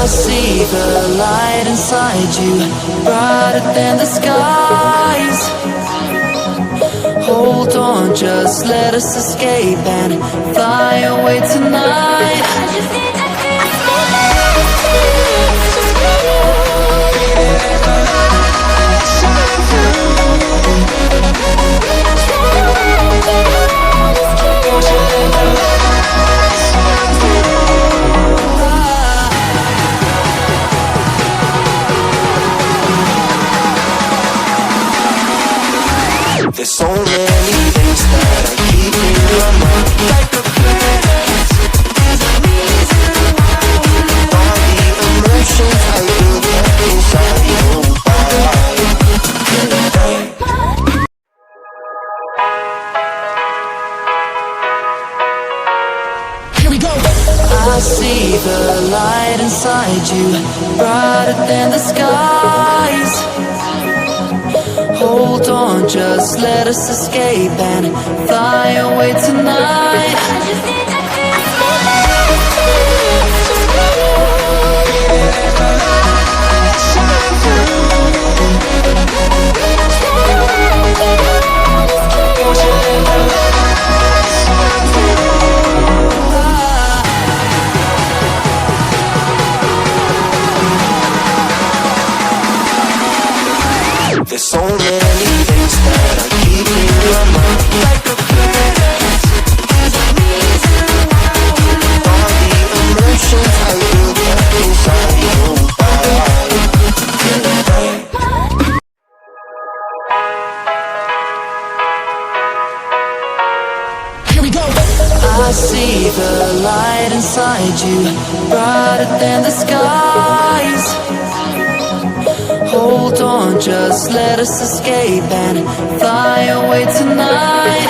see the light inside you, brighter than the skies. Hold on, just let us escape and fly away tonight. There's so many things that I keep in my mind, like a plant. All the emotions I feel kept inside your body. Here we go. I see the light inside you, brighter than the skies. Hold on, just let us escape and fly away tonight. There's so many things that I keep in my mind, like a plant. All the emotions I feel kept inside your body. Here we go. I see the light inside you, brighter than the skies. Hold on, just let us escape and fly away tonight.